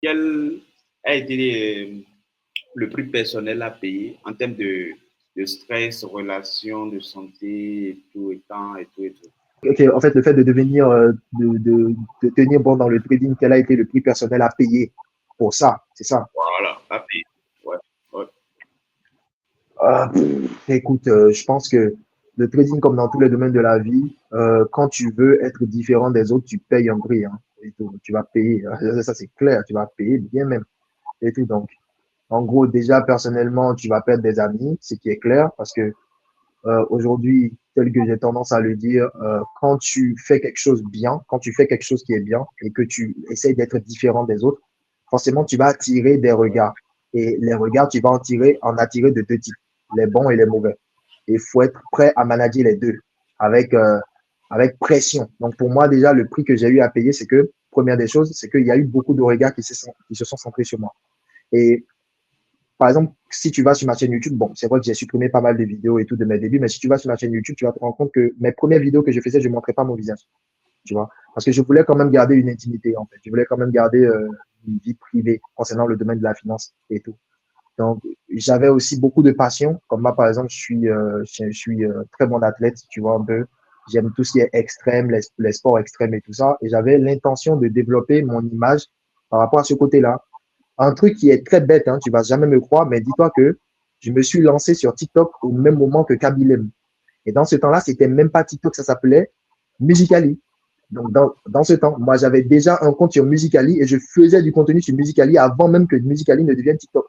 quel a été le prix personnel à payer en termes de stress, relations, de santé, et tout, et temps, et tout, et tout. Ok, en fait, le fait de devenir, de tenir bon dans le trading, quel a été le prix personnel à payer pour ça, c'est ça. Voilà, à payer. Ouais, ouais. Écoute, je pense que le trading, comme dans tous les domaines de la vie, quand tu veux être différent des autres, tu payes un prix, hein, et tout. Tu vas payer, ça c'est clair, tu vas payer bien même, et tout. Donc, en gros, déjà, personnellement, tu vas perdre des amis, ce qui est clair, parce que aujourd'hui, tel que j'ai tendance à le dire, quand tu fais quelque chose bien, quand tu fais quelque chose qui est bien et que tu essayes d'être différent des autres, forcément, tu vas attirer des regards. Et les regards, tu vas en attirer de deux types, les bons et les mauvais. Et il faut être prêt à manager les deux avec, avec pression. Donc, pour moi, déjà, le prix que j'ai eu à payer, c'est que, première des choses, c'est qu'il y a eu beaucoup de regards qui se sont centrés sur moi. Et par exemple, si tu vas sur ma chaîne YouTube, bon, c'est vrai que j'ai supprimé pas mal de vidéos et tout de mes débuts, mais si tu vas sur ma chaîne YouTube, tu vas te rendre compte que mes premières vidéos que je faisais, je ne montrais pas mon visage, tu vois, parce que je voulais quand même garder une intimité, en fait. Je voulais quand même garder une vie privée concernant le domaine de la finance et tout. Donc, j'avais aussi beaucoup de passion, comme moi, par exemple, je suis très bon athlète, tu vois, un peu. J'aime tout ce qui est extrême, les sports extrêmes et tout ça. Et j'avais l'intention de développer mon image par rapport à ce côté-là. Un truc qui est très bête, hein, tu vas jamais me croire, mais dis-toi que je me suis lancé sur TikTok au même moment que Kabilem. Et dans ce temps-là, c'était même pas TikTok, ça s'appelait Musicali. Donc, dans ce temps, moi, j'avais déjà un compte sur Musicali et je faisais du contenu sur Musicali avant même que Musicali ne devienne TikTok.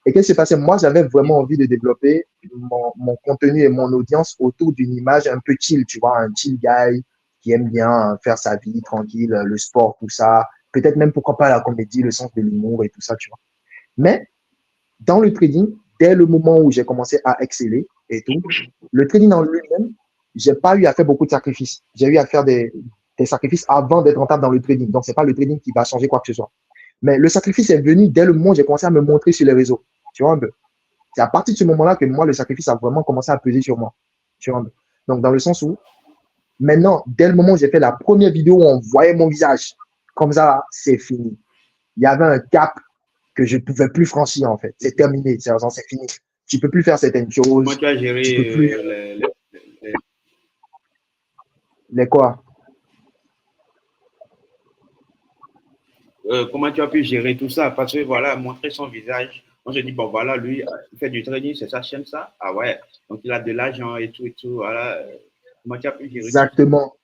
Et qu'est-ce qui s'est passé? Moi, j'avais vraiment envie de développer mon contenu et mon audience autour d'une image un peu chill, tu vois, un chill guy qui aime bien faire sa vie tranquille, le sport, tout ça. Peut-être même, pourquoi pas, la comédie, le sens de l'humour et tout ça, tu vois. Mais dans le trading, dès le moment où j'ai commencé à exceller et tout, le trading en lui-même, j'ai pas eu à faire beaucoup de sacrifices. J'ai eu à faire des sacrifices avant d'être rentable dans le trading. Donc, c'est pas le trading qui va changer quoi que ce soit. Mais le sacrifice est venu dès le moment où j'ai commencé à me montrer sur les réseaux. Tu vois un peu. C'est à partir de ce moment-là que moi, le sacrifice a vraiment commencé à peser sur moi. Tu vois un peu. Donc, dans le sens où, maintenant, dès le moment où j'ai fait la première vidéo où on voyait mon visage, comme ça, c'est fini. Il y avait un cap que je ne pouvais plus franchir, en fait. C'est terminé, c'est fini. Tu ne peux plus faire certaines Comment choses. tu as Tu géré ne peux plus. les- Les quoi? comment tu as pu gérer tout ça? Parce que voilà, montrer son visage, on se dit, bon voilà, lui, il fait du trading, c'est sa chaîne, ça. Ah ouais, donc il a de l'argent et tout, voilà. Comment tu as pu gérer tout ça? Exactement.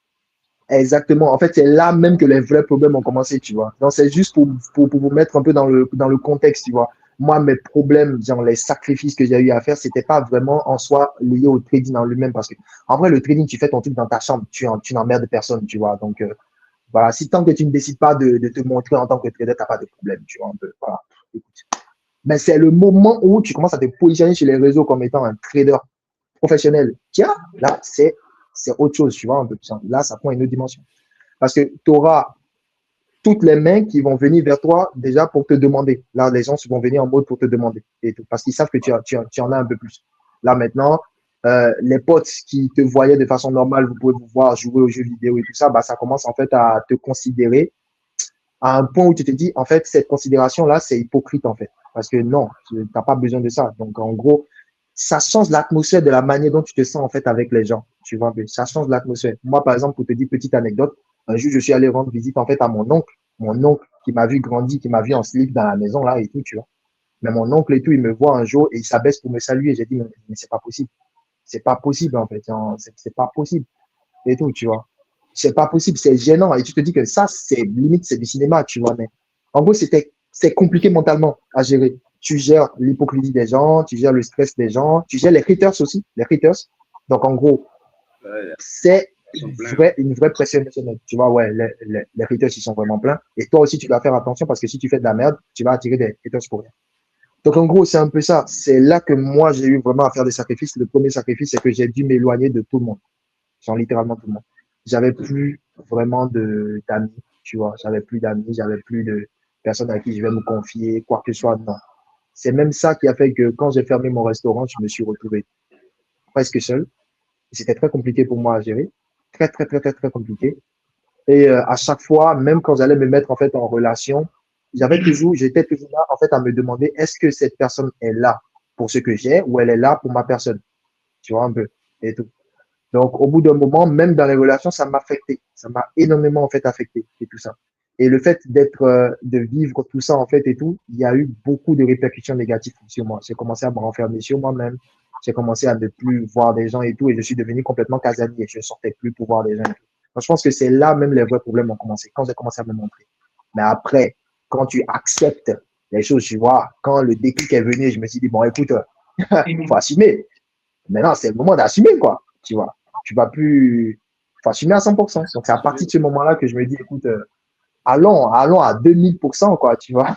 Exactement. En fait, c'est là même que les vrais problèmes ont commencé, tu vois. Donc, c'est juste pour vous mettre un peu dans le contexte, tu vois. Moi, mes problèmes, genre les sacrifices que j'ai eu à faire, c'était pas vraiment en soi lié au trading en lui-même parce que, en vrai, le trading, tu fais ton truc dans ta chambre, tu n'emmerdes personne, tu vois. Donc, voilà, si tant que tu ne décides pas de te montrer en tant que trader, t'as pas de problème, tu vois, un peu. Voilà. Écoute. Mais c'est le moment où tu commences à te positionner sur les réseaux comme étant un trader professionnel. Tiens, là, c'est autre chose, tu vois, un peu. Là, ça prend une autre dimension. Parce que tu auras toutes les mains qui vont venir vers toi déjà pour te demander. Là, les gens vont venir en mode pour te demander. Et tout, parce qu'ils savent que tu en as un peu plus. Là, maintenant, les potes qui te voyaient de façon normale, vous pouvez vous voir jouer aux jeux vidéo et tout ça, bah, ça commence en fait à te considérer à un point où tu te dis, en fait, cette considération-là, c'est hypocrite, en fait. Parce que non, tu n'as pas besoin de ça. Donc, en gros, ça change l'atmosphère de la manière dont tu te sens, en fait, avec les gens. Tu vois, ça change l'atmosphère. Moi, par exemple, pour te dire petite anecdote, un jour, je suis allé rendre visite, en fait, à mon oncle qui m'a vu grandir, qui m'a vu en slip dans la maison, là, et tout, tu vois. Mais mon oncle et tout, il me voit un jour et il s'abaisse pour me saluer. J'ai dit, mais c'est pas possible. C'est pas possible, en fait. C'est pas possible et tout, tu vois. C'est pas possible, c'est gênant. Et tu te dis que ça, c'est limite, c'est du cinéma, tu vois. Mais en gros, c'est compliqué mentalement à gérer. Tu gères l'hypocrisie des gens, tu gères le stress des gens, tu gères les haters aussi, les haters. Donc, en gros, c'est Ils sont pleins. une vraie pression émotionnelle. Tu vois, ouais, les haters, ils sont vraiment pleins. Et toi aussi, tu dois faire attention parce que si tu fais de la merde, tu vas attirer des haters pour rien. Donc, en gros, c'est un peu ça. C'est là que moi, j'ai eu vraiment à faire des sacrifices. Le premier sacrifice, c'est que j'ai dû m'éloigner de tout le monde, genre littéralement tout le monde. J'avais plus vraiment d'amis, tu vois. J'avais plus d'amis, j'avais plus de personnes à qui je vais me confier, quoi que ce soit. Non. C'est même ça qui a fait que quand j'ai fermé mon restaurant, je me suis retrouvé presque seul. C'était très compliqué pour moi à gérer. Très, très, très, très, très compliqué. Et à chaque fois, même quand j'allais me mettre en fait en relation, j'étais toujours là, en fait, à me demander, est-ce que cette personne est là pour ce que j'ai ou elle est là pour ma personne? Tu vois, un peu, et tout. Donc, au bout d'un moment, même dans les relations, ça m'a affecté. Ça m'a énormément, en fait, affecté et tout ça. Et le fait de vivre tout ça, en fait, et tout, il y a eu beaucoup de répercussions négatives sur moi. J'ai commencé à me renfermer sur moi-même. J'ai commencé à ne plus voir des gens et tout, et je suis devenu complètement casanier. Je ne sortais plus pour voir des gens et tout. Donc, je pense que c'est là même les vrais problèmes ont commencé, quand j'ai commencé à me montrer. Mais après, quand tu acceptes les choses, tu vois, quand le déclic est venu, je me suis dit, bon, écoute, faut assumer. Maintenant, c'est le moment d'assumer, quoi. Tu vois, tu vas plus, faut assumer à 100%. Donc, c'est à partir de ce moment-là que je me dis, écoute, allons à 2000%, quoi, tu vois.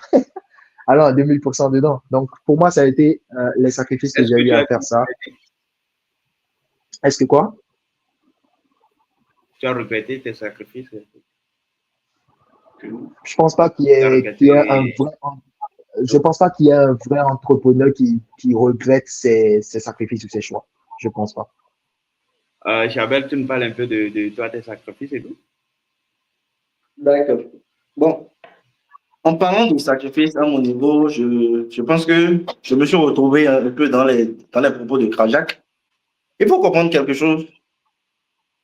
Allons à 2000% dedans. Donc, pour moi, ça a été les sacrifices que Est-ce j'ai que eu tu à as, faire ça. Est-ce que quoi? tu as regretté tes sacrifices? Je pense pas Tu as qu'il y ait un regretté. vrai, je pense pas qu'il y ait un vrai entrepreneur qui regrette ses sacrifices ou ses choix. Je pense pas. Chabelle, tu nous parles un peu de toi, tes sacrifices et tout? D'accord. Bon, en parlant de sacrifice à mon niveau, je pense que je me suis retrouvé un peu dans les propos de Krajak. Il faut comprendre quelque chose.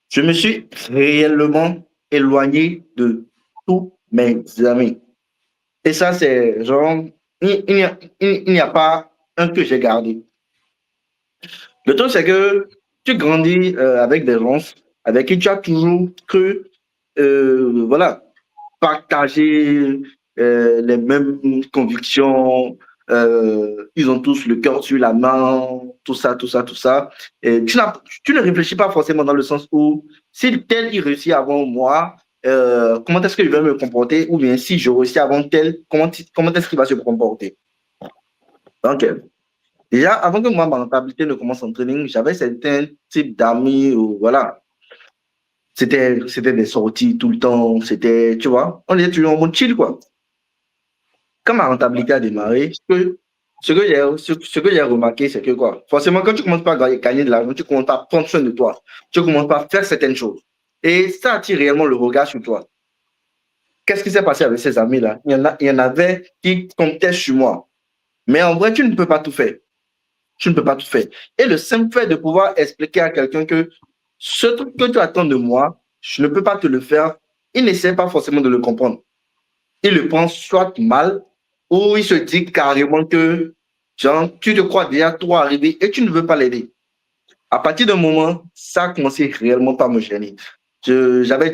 Je me suis réellement éloigné de tous mes amis. Et ça, c'est genre, il n'y a pas un que j'ai gardé. Le truc, c'est que tu grandis avec des gens avec qui tu as toujours cru, voilà, partager les mêmes convictions. Ils ont tous le cœur sur la main, tout ça, tout ça, tout ça. Et tu ne réfléchis pas forcément dans le sens où si tel il réussit avant moi, comment est-ce qu'il va me comporter? Ou bien si je réussis avant tel, comment est-ce qu'il va se comporter? Donc, déjà, avant que moi, ma rentabilité ne commence en training, j'avais certains types d'amis où, voilà, c'était des sorties tout le temps, c'était, tu vois, on était toujours en mode chill, quoi. Quand ma rentabilité a démarré, ce que j'ai remarqué, c'est que quoi, forcément, quand tu commences pas à gagner de l'argent, tu commences pas à prendre soin de toi, tu commences pas à faire certaines choses. Et ça attire réellement le regard sur toi. Qu'est-ce qui s'est passé avec ces amis-là? Il y en avait qui comptaient sur moi. Mais en vrai, tu ne peux pas tout faire. Tu ne peux pas tout faire. Et le simple fait de pouvoir expliquer à quelqu'un que ce truc que tu attends de moi, je ne peux pas te le faire, il n'essaie pas forcément de le comprendre. Il le prend soit mal, ou il se dit carrément que, genre, tu te crois déjà trop arrivé et tu ne veux pas l'aider. À partir d'un moment, ça a commencé réellement par me gêner. J'avais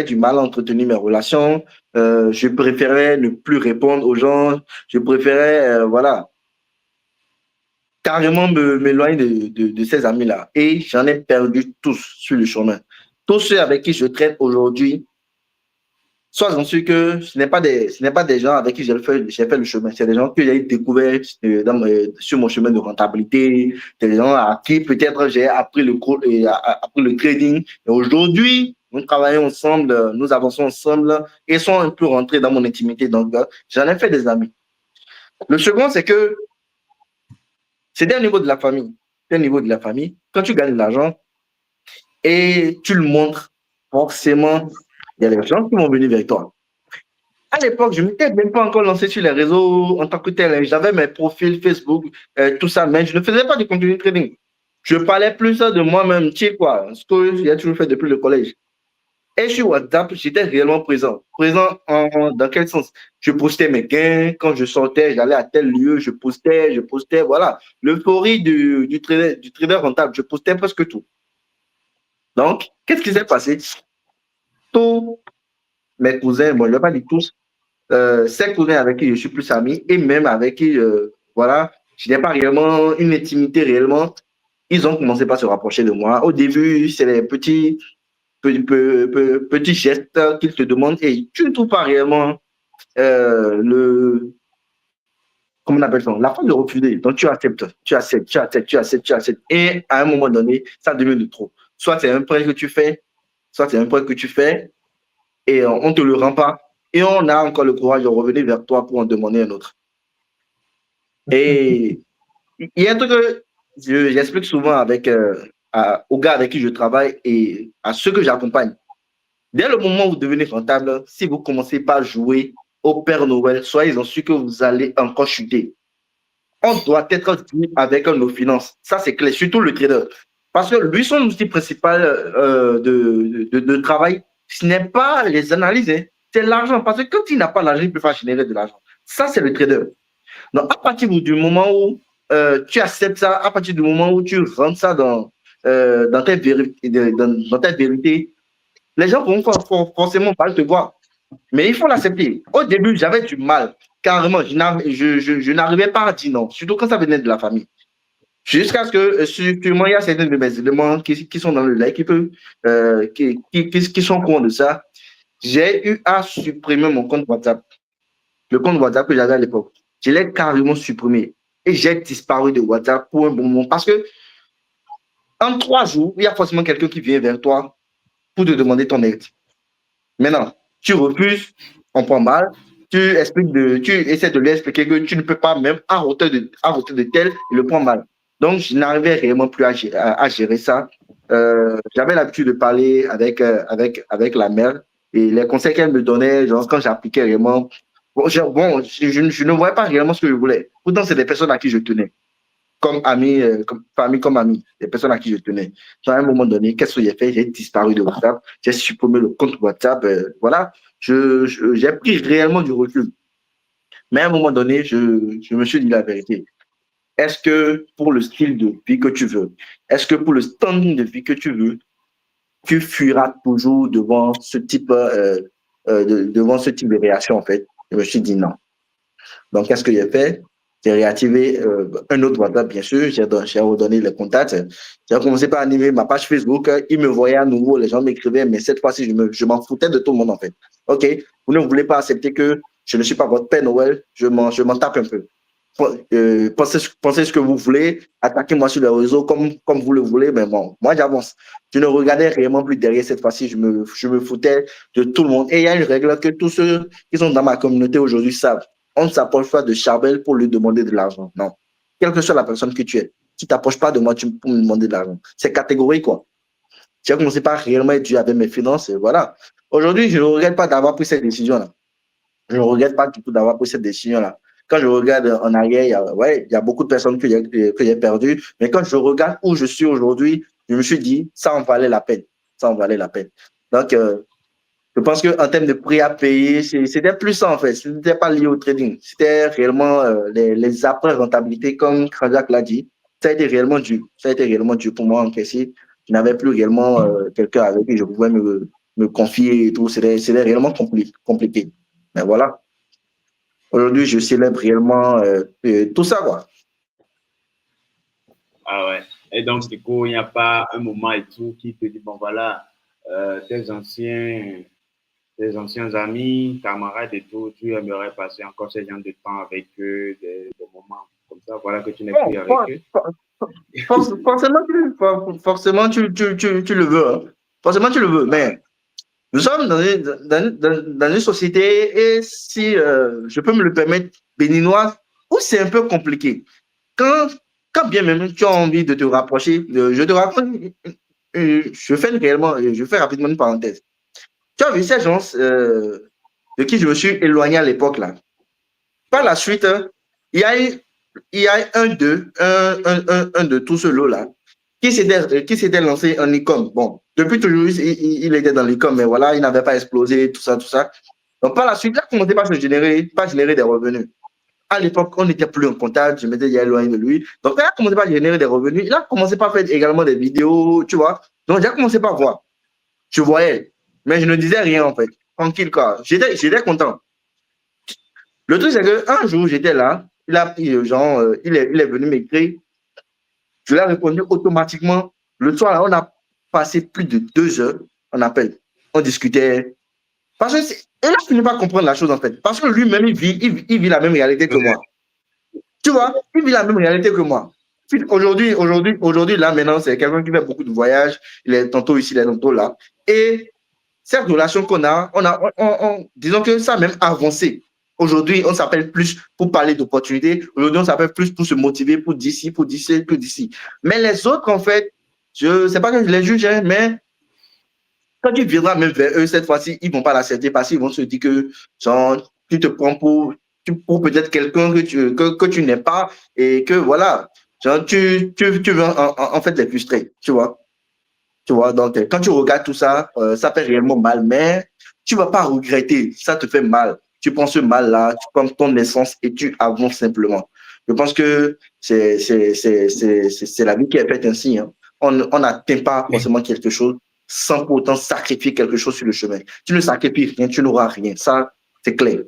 du mal à entretenir mes relations. Je préférais ne plus répondre aux gens. Je préférais, voilà, carrément m'éloigner de ces amis-là. Et j'en ai perdu tous sur le chemin. Tous ceux avec qui je traite aujourd'hui, soit j'en suis que ce n'est pas des gens avec qui j'ai fait le chemin, c'est des gens que j'ai découverts sur mon chemin de rentabilité, c'est des gens à qui peut-être j'ai appris appris le trading. Et aujourd'hui, nous travaillons ensemble, nous avançons ensemble et sont un peu rentrés dans mon intimité. Donc, j'en ai fait des amis. Le second, c'est que c'était au niveau de la famille. C'est au niveau de la famille. Quand tu gagnes de l'argent et tu le montres, forcément, il y a des gens qui vont venir vers toi. À l'époque, je ne m'étais même pas encore lancé sur les réseaux en tant que tel. J'avais mes profils Facebook, tout ça, mais je ne faisais pas de contenu trading. Je parlais plus de moi-même, chill, quoi, ce que j'ai toujours fait depuis le collège. Et sur WhatsApp, j'étais réellement présent. Présent dans quel sens? Je postais mes gains. Quand je sortais, j'allais à tel lieu, je postais, voilà. L'euphorie du trader rentable, je postais presque tout. Donc, qu'est-ce qui s'est passé? Tous mes cousins, bon, je ne vais pas dire tous, ces cousins avec qui je suis plus ami et même avec qui, voilà, je n'ai pas réellement une intimité réellement, ils ont commencé par se rapprocher de moi. Au début, c'est les petits gestes qu'ils te demandent et tu ne trouves pas réellement le, comment on appelle ça, la force de refuser. Donc, tu acceptes, tu acceptes, tu acceptes, tu acceptes, tu acceptes. Et à un moment donné, ça devient de trop. Soit c'est un prêt que tu fais, soit c'est un prêt que tu fais et on ne te le rend pas. Et on a encore le courage de revenir vers toi pour en demander un autre. Et il y a un truc que j'explique souvent aux gars avec qui je travaille et à ceux que j'accompagne. Dès le moment où vous devenez rentable, si vous commencez par jouer au Père Noël, soyez-en sûr que vous allez encore chuter. On doit être digne avec nos finances. Ça, c'est clair, surtout le trader. Parce que lui, son outil principal de travail, ce n'est pas les analyses, hein, c'est l'argent. Parce que quand il n'a pas l'argent, il ne peut pas générer de l'argent. Ça, c'est le trader. Donc, à partir du moment où tu acceptes ça, à partir du moment où tu rentres ça dans ta vérité, les gens vont forcément pas te voir. Mais il faut l'accepter. Au début, j'avais du mal. Carrément, je n'arrivais pas à dire non, surtout quand ça venait de la famille. Jusqu'à ce que, sûrement, il y a certains de mes éléments qui sont dans le live, qui sont au courant de ça. J'ai eu à supprimer mon compte WhatsApp. Le compte WhatsApp que j'avais à l'époque. Je l'ai carrément supprimé. Et j'ai disparu de WhatsApp pour un bon moment. Parce que en 3 jours, il y a forcément quelqu'un qui vient vers toi pour te demander ton aide. Maintenant, tu refuses, on prend mal, tu essaies de lui expliquer que tu ne peux pas même à hauteur de tel, il le prend mal. Donc, je n'arrivais réellement plus à gérer ça. J'avais l'habitude de parler avec la mère et les conseils qu'elle me donnait, genre, quand j'appliquais réellement, je ne voyais pas réellement ce que je voulais. Pourtant, c'est des personnes à qui je tenais, comme amis, comme famille, comme amis, des personnes à qui je tenais. À un moment donné, qu'est-ce que j'ai fait? J'ai disparu de WhatsApp, j'ai supprimé le compte WhatsApp, voilà. J'ai pris réellement du recul. Mais à un moment donné, je me suis dit la vérité. Est-ce que pour le style de vie que tu veux, est-ce que pour le standing de vie que tu veux, tu fuiras toujours devant ce type, devant ce type de réaction, en fait? Je me suis dit non. Donc, qu'est-ce que j'ai fait? J'ai réactivé un autre WhatsApp, bien sûr. J'ai redonné les contacts. J'ai commencé par animer ma page Facebook. Ils me voyaient à nouveau, les gens m'écrivaient, mais cette fois-ci, je m'en foutais de tout le monde, en fait. OK, vous ne voulez pas accepter que je ne suis pas votre Père Noël, je m'en tape un peu. Pensez ce que vous voulez, attaquez-moi sur les réseaux comme vous le voulez, mais bon, moi j'avance. Je ne regardais réellement plus derrière cette fois-ci, je me foutais de tout le monde. Et il y a une règle que tous ceux qui sont dans ma communauté aujourd'hui savent. On ne s'approche pas de Charbel pour lui demander de l'argent. Non. Quelle que soit la personne que tu es, tu ne t'approches pas de moi pour me demander de l'argent. C'est catégorique, quoi. J'ai commencé par réellement être dur avec mes finances, et voilà. Aujourd'hui, je ne regrette pas d'avoir pris cette décision-là. Je ne regrette pas du tout d'avoir pris cette décision-là. Quand je regarde en arrière, il y a beaucoup de personnes que j'ai perdues. Mais quand je regarde où je suis aujourd'hui, je me suis dit, ça en valait la peine. Ça en valait la peine. Donc, je pense qu'en termes de prix à payer, c'était plus ça en fait. Ce n'était pas lié au trading. C'était réellement les après-rentabilités, comme Kranjak l'a dit. Ça a été réellement dur. Ça a été réellement dur pour moi encaisser. Je n'avais plus réellement quelqu'un avec qui je pouvais me confier et tout. C'était réellement compliqué. Mais voilà. Aujourd'hui, je célèbre réellement tout ça, quoi. Ah ouais. Et donc, du coup, il n'y a pas un moment et tout qui te dit, bon voilà, tes anciens amis, camarades et tout, tu aimerais passer encore ce genre de temps avec eux, des moments comme ça, voilà que tu n'es plus avec eux. Forcément, tu le veux. Hein. Forcément, tu le veux. Mais nous sommes dans une société, et si je peux me le permettre, béninoise, où c'est un peu compliqué. Quand bien même tu as envie de te rapprocher, je te raconte, je fais rapidement une parenthèse. Tu as vu ces gens de qui je me suis éloigné à l'époque là. Par la suite, il y a un de tous ceux là qui s'était lancé en e-com. Bon, depuis toujours, il était dans l'e-com, mais voilà, il n'avait pas explosé, tout ça, tout ça. Donc, par la suite, il a commencé par générer des revenus. À l'époque, on n'était plus en contact, je m'étais déjà éloigné de lui. Donc, il a commencé par générer des revenus. Il a commencé par faire également des vidéos, tu vois. Donc, j'ai commencé par voir. Je voyais, mais je ne disais rien, en fait. Tranquille, quoi. J'étais content. Le truc, c'est qu'un jour, j'étais là, il est venu m'écrire. Je lui ai répondu automatiquement. Le soir, là, on a passé plus de 2 heures en appel. On discutait. Parce que et là, je ne peux pas comprendre la chose, en fait. Parce que lui-même, il vit la même réalité que moi. Tu vois, il vit la même réalité que moi. Aujourd'hui, là, maintenant, c'est quelqu'un qui fait beaucoup de voyages. Il est tantôt ici, il est tantôt là. Et cette relation qu'on a, disons que ça a même avancé. Aujourd'hui, on s'appelle plus pour parler d'opportunités. Aujourd'hui, on s'appelle plus pour se motiver, pour d'ici, pour d'ici, pour d'ici. Mais les autres, en fait, je ne sais pas que je les juge, hein, mais quand tu viendras même vers eux, cette fois-ci, ils ne vont pas l'accepter parce qu'ils vont se dire que, genre, tu te prends pour peut-être quelqu'un que tu n'es pas et que voilà, genre, tu veux en fait les frustrer, tu vois. Tu vois, donc quand tu regardes tout ça, ça fait réellement mal, mais tu vas pas regretter, ça te fait mal. Tu prends ce mal-là, tu prends ton essence et tu avances simplement. Je pense que c'est la vie qui est faite ainsi. Hein. On n'atteint pas forcément quelque chose sans pour autant sacrifier quelque chose sur le chemin. Tu ne sacrifies rien, tu n'auras rien. Ça, c'est clair.